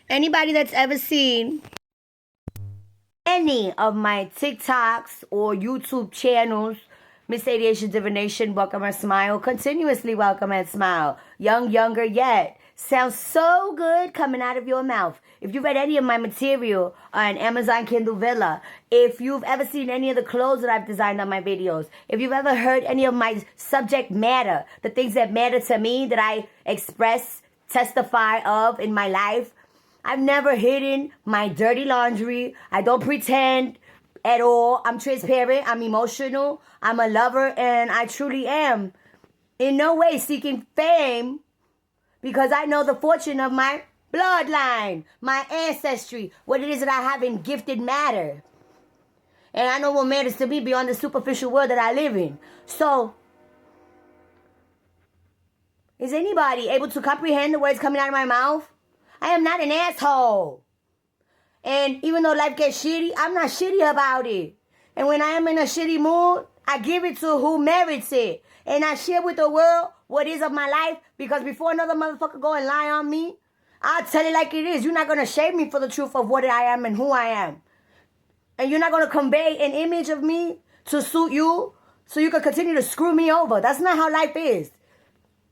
Anybody that's ever seen any of my TikToks or YouTube channels, Miss Radiation Divination, welcome and smile, continuously welcome and smile, young, younger yet, sounds so good coming out of your mouth. If you've read any of my material on Amazon Kindle Villa, if you've ever seen any of the clothes that I've designed on my videos, if you've ever heard any of my subject matter, the things that matter to me that I express, testify of in my life, I've never hidden my dirty laundry. I don't pretend at all. I'm transparent. I'm emotional. I'm a lover, and I truly am in no way seeking fame because I know the fortune of my bloodline, my ancestry, what it is that I have in gifted matter. And I know what matters to me beyond the superficial world that I live in. So, is anybody able to comprehend the words coming out of my mouth? I am not an asshole. And even though life gets shitty, I'm not shitty about it. And when I am in a shitty mood, I give it to who merits it. And I share with the world what is of my life, because before another motherfucker go and lie on me, I'll tell it like it is. You're not going to shame me for the truth of what I am and who I am. And you're not going to convey an image of me to suit you so you can continue to screw me over. That's not how life is.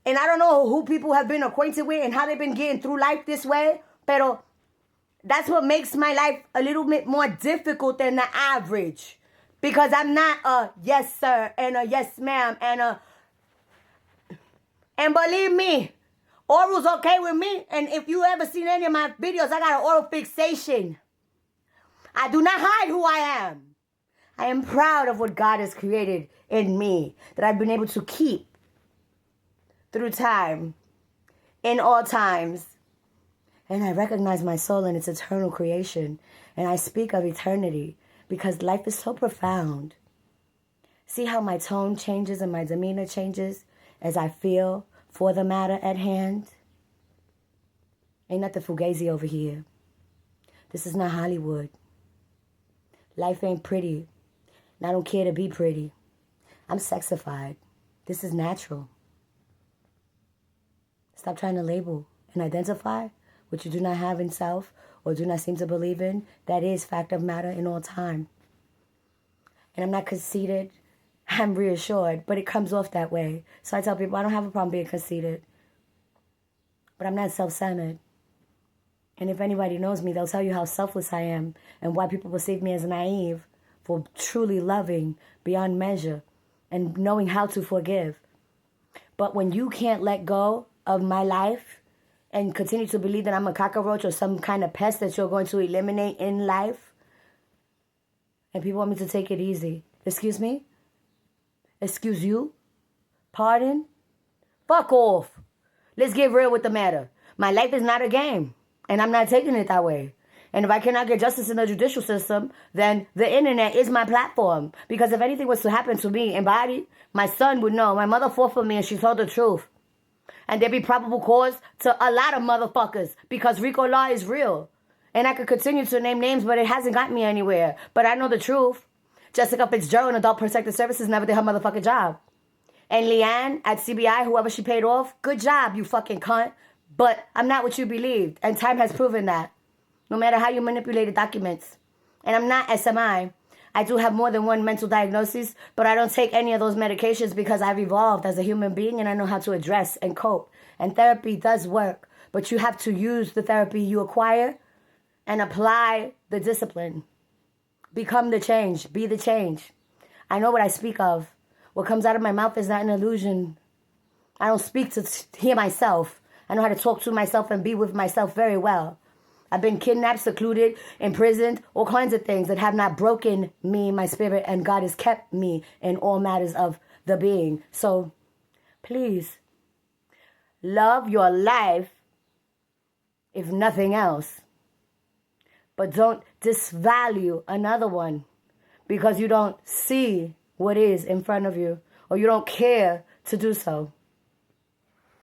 And I don't know who people have been acquainted with and how they've been getting through life this way. Pero that's what makes my life a little bit more difficult than the average. Because I'm not a yes sir and a yes ma'am and believe me, oral's okay with me. And if you ever seen any of my videos, I got an oral fixation. I do not hide who I am. I am proud of what God has created in me that I've been able to keep through time, in all times. And I recognize my soul in its eternal creation. And I speak of eternity because life is so profound. See how my tone changes and my demeanor changes as I feel for the matter at hand? Ain't nothing fugazi over here. This is not Hollywood. Life ain't pretty. And I don't care to be pretty. I'm sexified. This is natural. Stop trying to label and identify what you do not have in self or do not seem to believe in. That is fact of matter in all time. And I'm not conceited. I'm reassured, but it comes off that way. So I tell people I don't have a problem being conceited. But I'm not self-centered. And if anybody knows me, they'll tell you how selfless I am and why people perceive me as naive for truly loving beyond measure and knowing how to forgive. But when you can't let go of my life and continue to believe that I'm a cockroach or some kind of pest that you're going to eliminate in life, and people want me to take it easy. Excuse me? Excuse you? Pardon? Fuck off. Let's get real with the matter. My life is not a game, and I'm not taking it that way. And if I cannot get justice in the judicial system, then the internet is my platform. Because if anything was to happen to me in body, my son would know. My mother fought for me and she told the truth. And there be probable cause to a lot of motherfuckers because RICO law is real. And I could continue to name names, but it hasn't got me anywhere. But I know the truth. Jessica Fitzgerald, Adult Protective Services, never did her motherfucking job. And Leanne at CBI, whoever she paid off, good job, you fucking cunt. But I'm not what you believed. And time has proven that. No matter how you manipulated documents. And I'm not SMI. I do have more than one mental diagnosis, but I don't take any of those medications because I've evolved as a human being and I know how to address and cope. And therapy does work, but you have to use the therapy you acquire and apply the discipline. Become the change. Be the change. I know what I speak of. What comes out of my mouth is not an illusion. I don't speak to hear myself. I know how to talk to myself and be with myself very well. I've been kidnapped, secluded, imprisoned, all kinds of things that have not broken me, my spirit, and God has kept me in all matters of the being. So, please, love your life, if nothing else. But don't disvalue another one because you don't see what is in front of you or you don't care to do so.